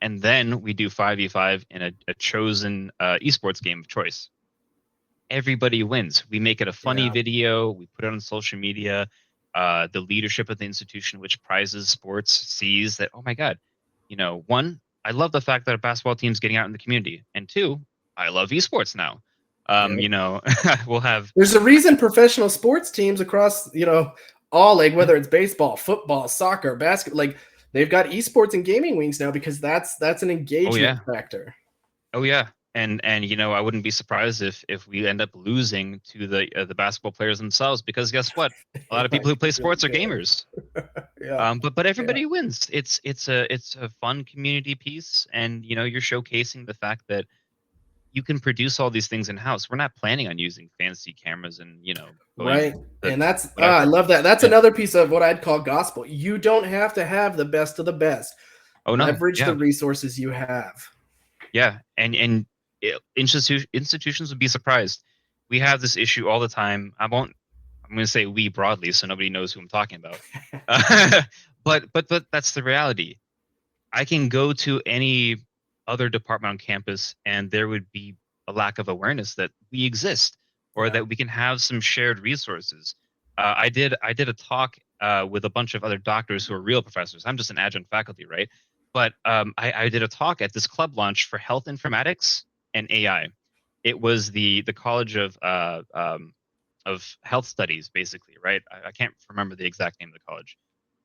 and then we do 5v5 in a chosen esports game of choice. Everybody wins. We make it a funny Yeah. video. We put it on social media. The leadership of the institution, which prizes sports, sees that, oh my God, one, I love the fact that a basketball team's getting out in the community. And two, I love esports now. Yeah. We'll have, There's a reason professional sports teams across, all like whether it's baseball, football, soccer, basketball, like they've got esports and gaming wings now because that's an oh engagement yeah, factor. oh yeah. And I wouldn't be surprised if we end up losing to the basketball players themselves, because guess what? A lot of people who play sports are gamers. Yeah. But Yeah. everybody wins. It's a fun community piece, and you're showcasing the fact that you can produce all these things in house. We're not planning on using fancy cameras and Right. going the And that's I whatever. love that. That's Yeah. another piece of what I'd call gospel. You don't have to have the best of the best. Oh no. Leverage the Yeah. resources you have. Yeah. Institutions would be surprised. We have this issue all the time. I'm going to say we broadly, so nobody knows who I'm talking about. But that's the reality. I can go to any other department on campus and there would be a lack of awareness that we exist, or Yeah. that we can have some shared resources. I did a talk with a bunch of other doctors who are real professors. I'm just an adjunct faculty, right? But I did a talk at this club launch for health informatics and AI. It was the College of Health Studies, basically, right? I can't remember the exact name of the college.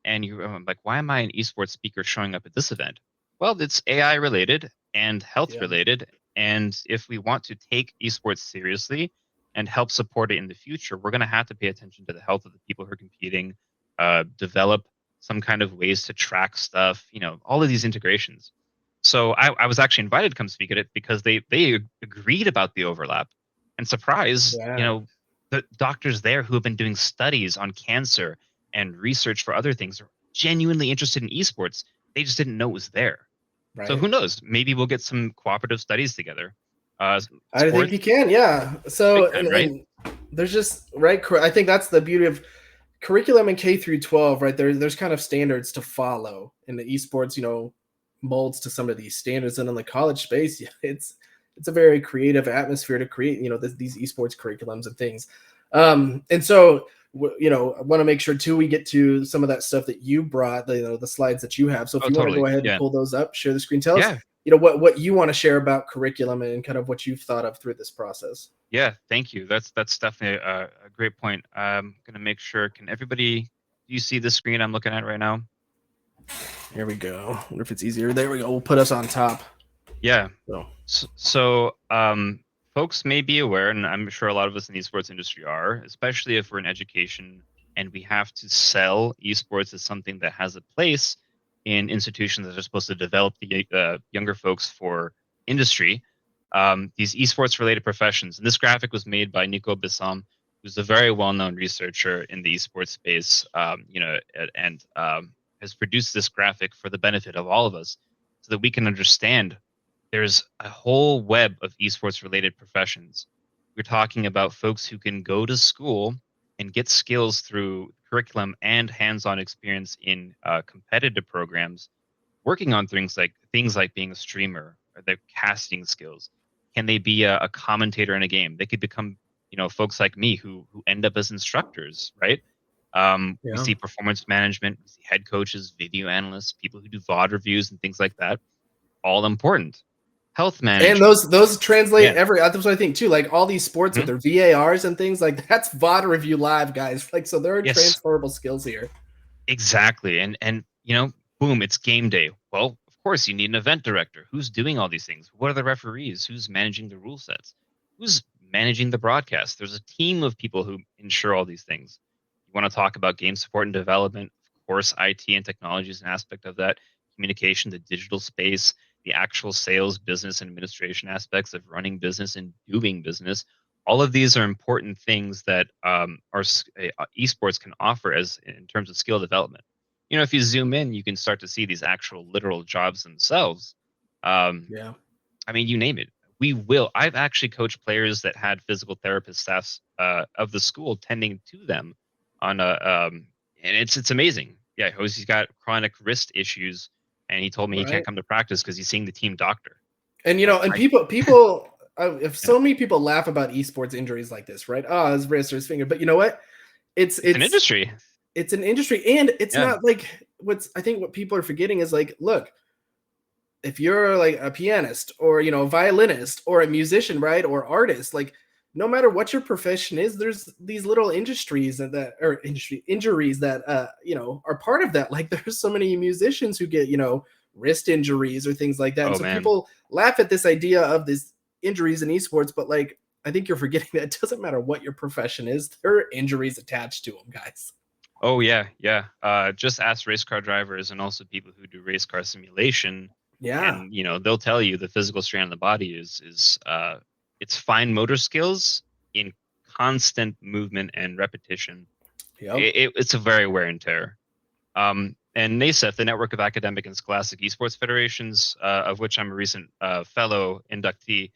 And you're like, why am I an esports speaker showing up at this event? Well, it's AI related and health Yeah. related. And if we want to take esports seriously and help support it in the future, we're going to have to pay attention to the health of the people who are competing, develop some kind of ways to track stuff, all of these integrations. So I was actually invited to come speak at it because they agreed about the overlap. And surprise, Yeah. the doctors there who have been doing studies on cancer, and research for other things are genuinely interested in esports. They just didn't know it was there. So Right. who knows? Maybe we'll get some cooperative studies together. I think Sports, you can, yeah. big So time, right? and there's just right. I think that's the beauty of curriculum in K through 12, right? There's kind of standards to follow, in the esports, molds to some of these standards, and in the college space, yeah, it's a very creative atmosphere to create, these esports curriculums and things. And so I want to make sure too we get to some of that stuff that you brought, the slides that you have. So if Oh, you want to totally. go ahead and Yeah. pull those up, share the screen, tell us Yeah. what you want to share about curriculum and kind of what you've thought of through this process. Yeah. Thank you. That's definitely a great point. I'm gonna make sure. Can everybody? Do you see the screen I'm looking at right now? Here we go. I wonder if it's easier. There we go. We'll put us on top. Yeah. So So, folks may be aware, and I'm sure a lot of us in the esports industry are, especially if we're in education and we have to sell esports as something that has a place in institutions that are supposed to develop the younger folks for industry. These esports related professions, and this graphic was made by Nico Bissam, who's a very well known researcher in the esports space, and has produced this graphic for the benefit of all of us so that we can understand there's a whole web of esports related professions. We're talking about folks who can go to school and get skills through curriculum and hands-on experience in competitive programs, working on things like being a streamer or their casting skills. Can they be a commentator in a game? They could become, folks like me who end up as instructors, right? We yeah. see performance management, we see head coaches, video analysts, people who do VOD reviews and things like that. All important. Health And managers. those translate Yeah. every. That's what I think too. Like all these sports with Mhm. their VARs and things, like that's VOD review live, guys. Like so, there are Yes, transferable skills here. exactly. And boom, it's game day. Well, of course, you need an event director. Who's doing all these things? What are the referees? Who's managing the rule sets? Who's managing the broadcast? There's a team of people who ensure all these things. You want to talk about game support and development, of course, IT and technology is an aspect of that. Communication, the digital space, the actual sales, business, and administration aspects of running business and doing business. All of these are important things that esports can offer as in terms of skill development. If you zoom in, you can start to see these actual literal jobs themselves. Um, Yeah. I mean, you name it. We will. I've actually coached players that had physical therapist staffs of the school tending to them on and it's amazing. Yeah, he's got chronic wrist issues, and he told me he can't Right. come to practice because he's seeing the team doctor. And Like, and I, people, if yeah, so many people laugh about esports injuries like this, right? Oh, his wrist or his finger. But you know what? It's it's an it's industry. it's an industry, and it's Yeah, not like I think what people are forgetting is like, look, if you're like a pianist or a violinist or a musician, right, or artist, like no matter what your profession is, there's these little industries that or industry injuries that are part of that. Like there's so many musicians who get wrist injuries or things like that, and oh so man. people laugh at this idea of these injuries in esports, but like I think you're forgetting that it doesn't matter what your profession is, there are injuries attached to them, guys. Oh yeah, yeah. Just ask race car drivers and also people who do race car simulation, Yeah. and they'll tell you the physical strain on the body is it's fine motor skills in constant movement and repetition. Yep. It's a very wear and tear. And NASEF, the Network of Academic and Scholastic Esports Federations, of which I'm a recent fellow inductee,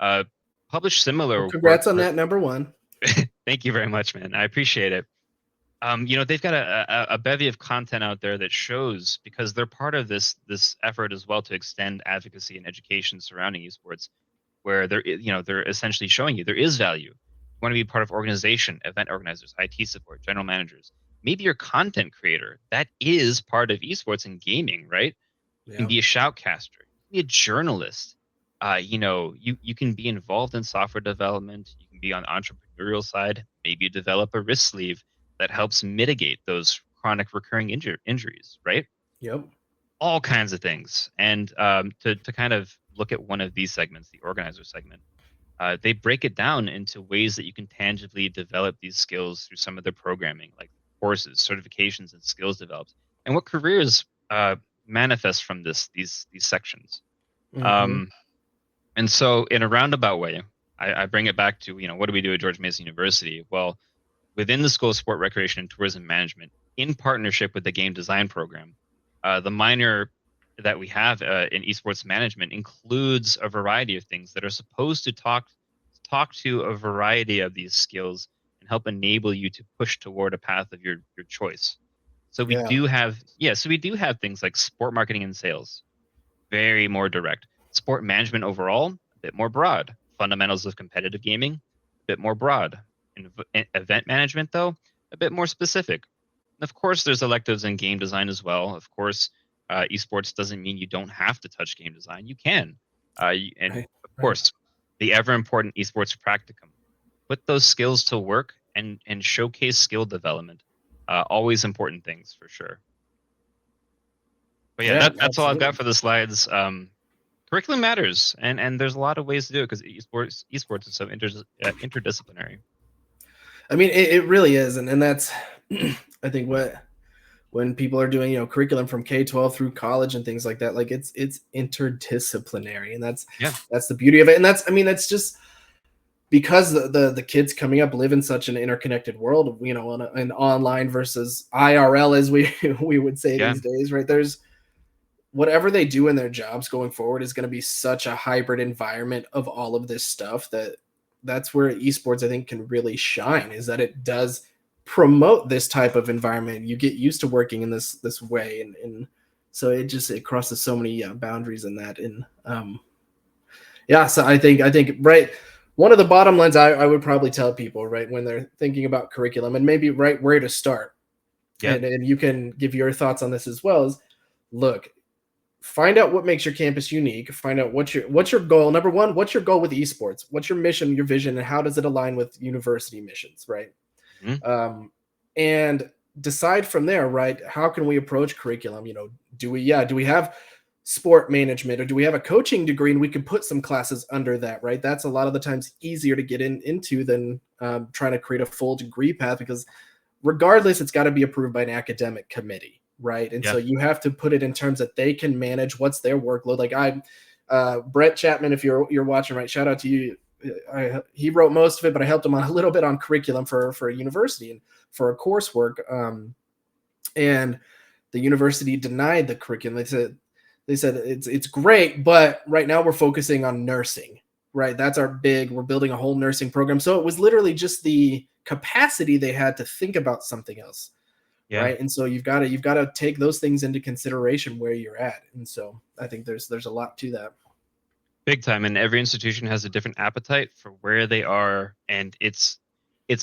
uh, published Well, similar work. congrats on that, number one. Thank you very much, man. I appreciate it. They've got a bevy of content out there that shows because they're part of this effort as well to extend advocacy and education surrounding esports, where they're essentially showing you there is value. You want to be part of organization, event organizers, IT support, general managers. Maybe you're a content creator. That is part of esports and gaming, right? You can Yeah. be a shoutcaster. You can be a journalist. You can be involved in software development. You can be on the entrepreneurial side. Maybe you develop a wrist sleeve that helps mitigate those chronic recurring injuries, right? Yep. All kinds of things. And to kind of look at one of these segments, the organizer segment, they break it down into ways that you can tangibly develop these skills through some of their programming, like courses, certifications, and skills developed, and what careers manifest from these sections. Hmm. Um, and so, in a roundabout way, I bring it back to what do we do at George Mason University? Well, within the School of Sport, Recreation, and Tourism Management, in partnership with the game design program. The minor that we have in esports management includes a variety of things that are supposed to talk to a variety of these skills and help enable you to push toward a path of your choice. So we Yeah. do have, yeah, so we do have things like sport marketing and sales, very more direct. Sport management overall, a bit more broad. Fundamentals of competitive gaming, a bit more broad. Event management, though, a bit more specific. And of course, there's electives in game design as well. Of course, esports doesn't mean you don't have to touch game design. You can. And Right. of Right. course, the ever important esports practicum. Put those skills to work and showcase skill development. Always important things for sure. But yeah, Yeah, that's all I've got absolutely. for the slides. Curriculum matters, and there's a lot of ways to do it because esports is so interdisciplinary. I mean, it really is, and that's I think when people are doing curriculum from K-12 through college and things like that, like it's interdisciplinary, and Yeah, that's the beauty of it. And that's just because the kids coming up live in such an interconnected world, an online versus IRL, as we we would say yeah, these days, right? There's whatever they do in their jobs going forward is going to be such a hybrid environment of all of this stuff that's where esports I think can really shine, is that it does promote this type of environment. You get used to working in this way, and so it crosses so many boundaries in that. And yeah, so I think right, one of the bottom lines I would probably tell people, right, when they're thinking about curriculum and maybe right where to start, yeah, and you can give your thoughts on this as well, is look, find out what makes your campus unique. Find out what's your goal. Number one, what's your goal with esports? What's your mission, your vision, and how does it align with university missions, right? hmm And decide from there, right? How can we approach curriculum? Do we have sport management, or do we have a coaching degree and we can put some classes under that, right? That's a lot of the times easier to get into than trying to create a full degree path, because regardless, it's got to be approved by an academic committee, right? And yeah, so you have to put it in terms that they can manage what's their workload. Like Brett Chapman, if you're watching, right? Shout out to you. He wrote most of it, but I helped him on a little bit on curriculum for a university and for a coursework. And the university denied the curriculum. They said it's great, but right now we're focusing on nursing, right? That's our big. We're building a whole nursing program. So it was literally just the capacity they had to think about something else, yeah. right? And so you've got to take those things into consideration where you're at. And so I think there's a lot to that. Big time. And every institution has a different appetite for where they are, and it's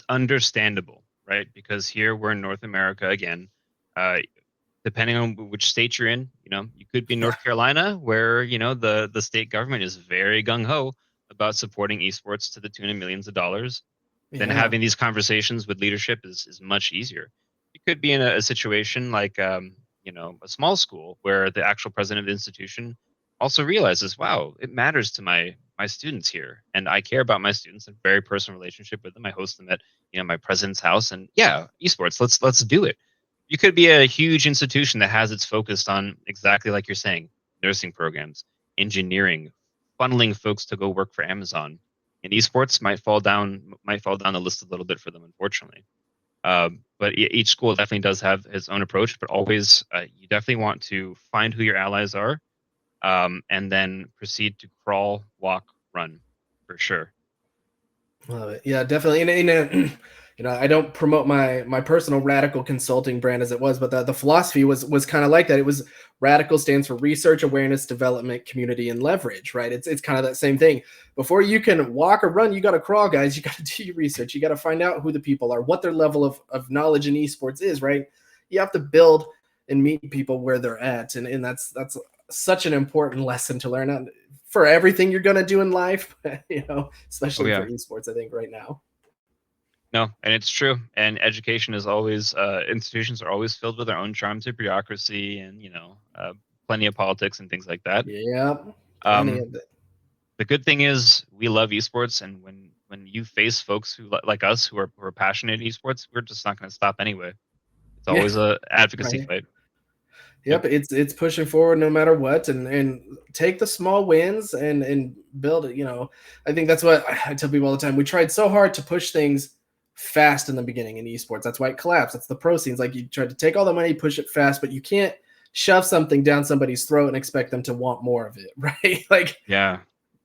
understandable, right? Because here we're in North America again. Uh, Depending on which state you're in, you could be in Yeah, North Carolina, where the state government is very gung ho about supporting esports to the tune of millions of dollars. Then yeah, having these conversations with leadership is much easier. You could be in a situation like a small school where the actual president of the institution also realizes, wow, it matters to my students here, and I care about my students, a very personal relationship with them. I host them at my president's house, and yeah, esports, let's do it. You could be a huge institution that has its focused on exactly like you're saying, nursing programs, engineering, funneling folks to go work for Amazon. And esports might fall down the list a little bit for them, unfortunately. But each school definitely does have its own approach. But always, you definitely want to find who your allies are, and then proceed to crawl, walk, run, for sure. love it. Yeah, definitely. I don't promote my personal radical consulting brand as it was, but the philosophy was kind of like that. It was radical stands for research, awareness, development, community, and leverage, right? It's kind of that same thing. Before you can walk or run, you got to crawl, guys. You got to do your research. You got to find out who the people are, what their level of knowledge in esports is, right? You have to build and meet people where they're at, and that's such an important lesson to learn for everything you're gonna do in life, Oh especially for yeah. esports, I think right now. No, and it's true. And education is always institutions are always filled with their own charms of bureaucracy and plenty of politics and things like that. Yeah, plenty Um, of it. the good thing is we love esports, and when you face folks like us who are passionate in esports, we're just not going to stop anyway. It's Yeah, always a advocacy right. fight. Yep. Yep, it's pushing forward no matter what, and take the small wins and build it. I think that's what I tell people all the time. We tried so hard to push things fast in the beginning in esports. That's why it collapsed. That's the pro scenes. Like, you try to take all the money, push it fast, but you can't shove something down somebody's throat and expect them to want more of it, right? Like, Yeah.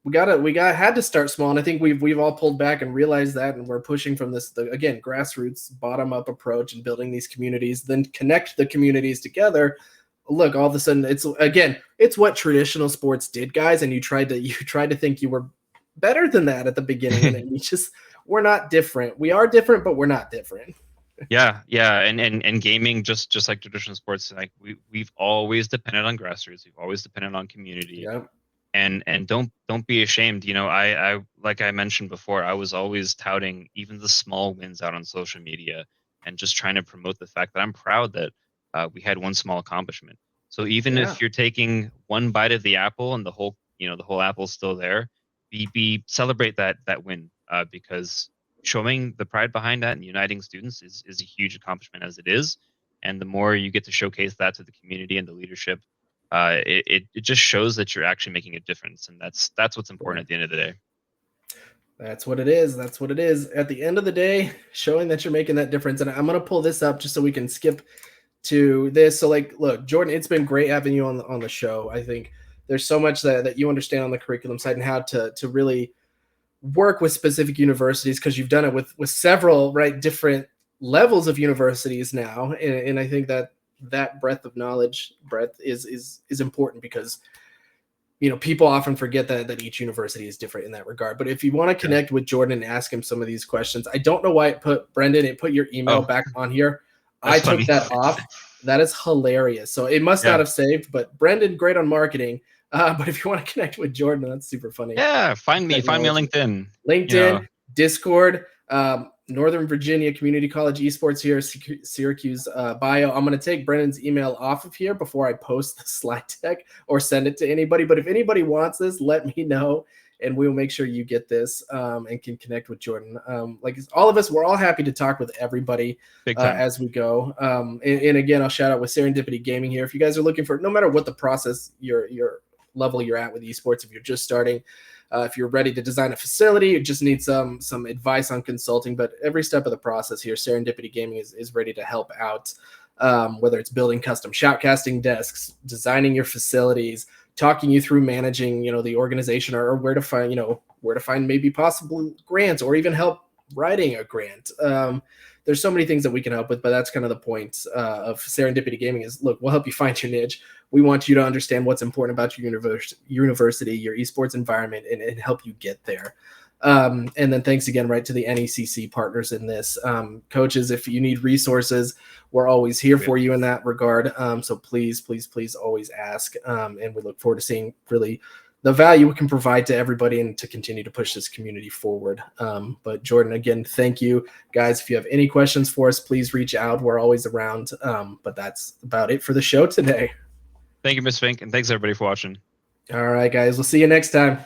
we had to start small, and I think we've all pulled back and realized that, and we're pushing from this again, grassroots, bottom up approach and building these communities, then connect the communities together. Look, all of a sudden, it's what traditional sports did, guys, and you tried to think you were better than that at the beginning, and then we're not different. We are different, but we're not different. Yeah, and gaming, just like traditional sports, like we've always depended on grassroots. We've always depended on community. Yeah. And don't be ashamed. You know, I like I mentioned before, I was always touting even the small wins out on social media and just trying to promote the fact that I'm proud that we had one small accomplishment. So even if you're taking one bite of the apple and the whole apple's still there, be celebrate that win, because showing the pride behind that and uniting students is a huge accomplishment as it is. And the more you get to showcase that to the community and the leadership, it just shows that you're actually making a difference, and that's what's important at the end of the day. That's what it is. That's what it is. At the end of the day, showing that you're making that difference. And I'm going to pull this up just so we can skip to this. So, like, look, Jordan, it's been great having you on the show. I think there's so much that you understand on the curriculum side and how to really work with specific universities, because you've done it with several different levels of universities now. And I think that breadth of knowledge is important, because people often forget that each university is different in that regard. But if you want to connect with Jordan and ask him some of these questions, I don't know why it put your email back on here. I took that off. That is hilarious. So it must not have saved, but Brendan, great on marketing. But if you want to connect with Jordan, that's super funny. Yeah, find me on LinkedIn, Discord, Northern Virginia Community College Esports here, Syracuse bio. I'm going to take Brendan's email off of here before I post the slide deck or send it to anybody. But if anybody wants this, let me know, and we'll make sure you get this and can connect with Jordan. Like all of us, we're all happy to talk with everybody as we go. And again, I'll shout out with Serendipity Gaming here. If you guys are looking for, no matter what the process, your level you're at with esports, if you're just starting, if you're ready to design a facility, you just need some advice on consulting. But every step of the process here, Serendipity Gaming is ready to help out, whether it's building custom shoutcasting desks, designing your facilities, talking you through managing, the organization, or where to find maybe possible grants, or even help writing a grant. There's so many things that we can help with, but that's kind of the point of Serendipity Gaming is, look, we'll help you find your niche. We want you to understand what's important about your university, your esports environment, and help you get there. And then thanks again, to the NECC partners in this. Coaches, if you need resources, we're always here for you in that regard. So please always ask. And we look forward to seeing really the value we can provide to everybody and to continue to push this community forward. But Jordan, again, thank you. Guys, if you have any questions for us, please reach out. We're always around. But that's about it for the show today. Thank you, Ms. Fink, and thanks everybody for watching. All right, guys. We'll see you next time.